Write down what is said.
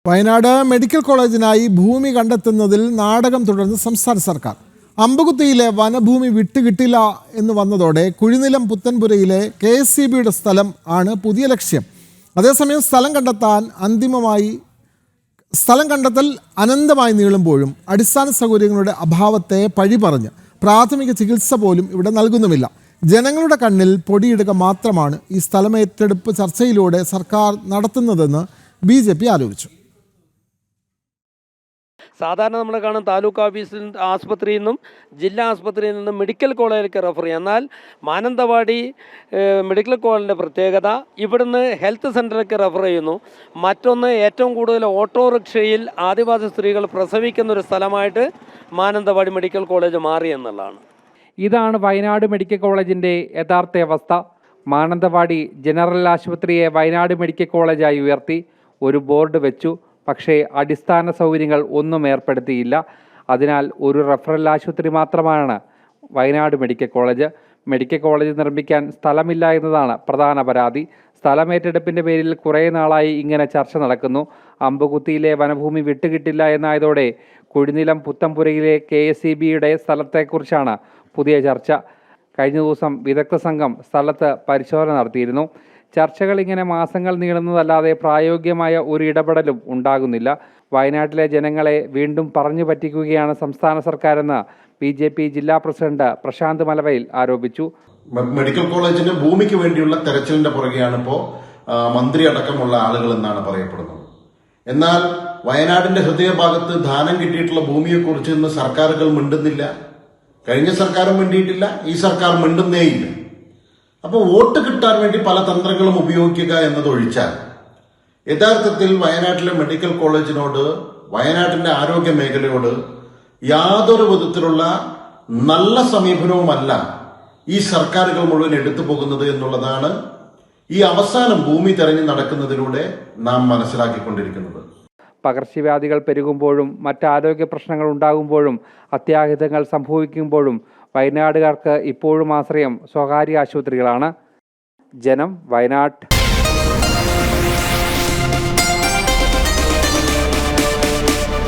Wayanad medical കോളേജിനായി ഭൂമി കണ്ടെത്തുന്നതിൽ നാടകം തുടർന്ന് സംസ്ഥാന സർക്കാർ. അമ്പകുത്തിയിലെ വനഭൂമി വിട്ടുകിട്ടില്ല എന്ന് വന്നതോടെ കുഴിനിലം പുത്തൻപുരയിലെ KSCBയുടെ സ്ഥലം ആണ് പുതിയ ലക്ഷ്യം. അതേസമയം സ്ഥലം കണ്ടെത്തൽ അനന്തമായി നീളുമ്പോഴും അടിസ്ഥാന സൗകര്യങ്ങളുടെ അഭാവത്തെ പഴി പറഞ്ഞ് പ്രാഥമിക ചികിത്സ പോലും ഇവിടെ നൽകുന്നുമില്ല. ജനങ്ങളുടെ കണ്ണിൽ പൊടിയിടുക മാത്രമാണ് ഈ സ്ഥലമേറ്റെടുപ്പ് ചർച്ചയിലൂടെ സർക്കാർ നടത്തുന്നതെന്ന് BJP ആരോപിച്ചു. സാധാരണ നമ്മൾ കാണും താലൂക്ക് ഓഫീസിൽ ആസ്പത്രിയിൽ നിന്നും ജില്ലാ ആസ്പത്രിയിൽ നിന്നും മെഡിക്കൽ കോളേജിലേക്ക് റെഫർ ചെയ്യും. എന്നാൽ മാനന്തവാടി മെഡിക്കൽ കോളേജിൻ്റെ പ്രത്യേകത ഇവിടുന്ന് ഹെൽത്ത് സെൻ്ററിലേക്ക് റെഫർ ചെയ്യുന്നു. മറ്റൊന്ന്, ഏറ്റവും കൂടുതൽ ഓട്ടോറിക്ഷയിൽ ആദിവാസി സ്ത്രീകൾ പ്രസവിക്കുന്ന ഒരു സ്ഥലമായിട്ട് മാനന്തവാടി മെഡിക്കൽ കോളേജ് മാറി എന്നുള്ളതാണ്. ഇതാണ് വയനാട് മെഡിക്കൽ കോളേജിൻ്റെ യഥാർത്ഥ അവസ്ഥ. മാനന്തവാടി ജനറൽ ആശുപത്രിയെ വയനാട് മെഡിക്കൽ കോളേജായി ഉയർത്തി ഒരു ബോർഡ് വെച്ചു. പക്ഷേ അടിസ്ഥാന സൗകര്യങ്ങൾ ഒന്നും ഏർപ്പെടുത്തിയില്ല. അതിനാൽ ഒരു റഫറൽ ആശുപത്രി മാത്രമാണ് Wayanad medical college. Medical college നിർമ്മിക്കാൻ സ്ഥലമില്ല എന്നതാണ് പ്രധാന പരാതി. സ്ഥലമേറ്റെടുപ്പിൻ്റെ പേരിൽ കുറേ നാളായി ഇങ്ങനെ ചർച്ച നടക്കുന്നു. അമ്പകുത്തിയിലെ വനഭൂമി വിട്ടുകിട്ടില്ല എന്നായതോടെ കുഴിനിലം പുത്തൻപുരയിലെ KSCBയുടെ സ്ഥലത്തെക്കുറിച്ചാണ് പുതിയ ചർച്ച. കഴിഞ്ഞ ദിവസം വിദഗ്ധ സംഘം സ്ഥലത്ത് പരിശോധന നടത്തിയിരുന്നു. ചർച്ചകൾ ഇങ്ങനെ മാസങ്ങൾ നീളുന്നതല്ലാതെ പ്രായോഗികമായ ഒരു ഇടപെടലും ഉണ്ടാകുന്നില്ല. വയനാട്ടിലെ ജനങ്ങളെ വീണ്ടും പറഞ്ഞു പറ്റിക്കുകയാണ് സംസ്ഥാന സർക്കാരെന്ന് BJP ജില്ലാ പ്രസിഡന്റ് പ്രശാന്ത് മലവയിൽ ആരോപിച്ചു. മെഡിക്കൽ കോളേജിന് ഭൂമിക്ക് വേണ്ടിയുള്ള തെരച്ചിലിന്റെ പുറകെയാണ് ഇപ്പോൾ മന്ത്രി അടക്കമുള്ള ആളുകൾ എന്നാണ് പറയപ്പെടുന്നത്. എന്നാൽ വയനാടിന്റെ ഹൃദയഭാഗത്ത് ദാനം കിട്ടിയിട്ടുള്ള ഭൂമിയെക്കുറിച്ച് ഇന്ന് സർക്കാരുകൾ മിണ്ടുന്നില്ല. കഴിഞ്ഞ സർക്കാരും മിണ്ടിയിട്ടില്ല, ഈ സർക്കാർ മിണ്ടുന്നേയില്ല. അപ്പോൾ വോട്ട് കിട്ടാൻ വേണ്ടി പല തന്ത്രങ്ങളും ഉപയോഗിക്കുക എന്നതൊഴിച്ചാൽ യഥാർത്ഥത്തിൽ വയനാട്ടിലെ മെഡിക്കൽ കോളേജിനോട്, വയനാട്ടിന്റെ ആരോഗ്യ മേഖലയോട് യാതൊരു വിധത്തിലുള്ള നല്ല സമീപനവുമല്ല ഈ സർക്കാരുകൾ മുഴുവൻ എടുത്തു പോകുന്നത് എന്നുള്ളതാണ് ഈ അവസാനം ഭൂമി തെരഞ്ഞു നടക്കുന്നതിലൂടെ നാം മനസ്സിലാക്കിക്കൊണ്ടിരിക്കുന്നത്. പകർച്ചവ്യാധികൾ പെരുകുമ്പോഴും മറ്റാരോഗ്യ പ്രശ്നങ്ങൾ ഉണ്ടാകുമ്പോഴും അത്യാഹിതങ്ങൾ സംഭവിക്കുമ്പോഴും വയനാടുകാർക്ക് ഇപ്പോഴും ആശ്രയം സ്വകാര്യ ആശുപത്രികളാണ്. ജനം, വയനാട്.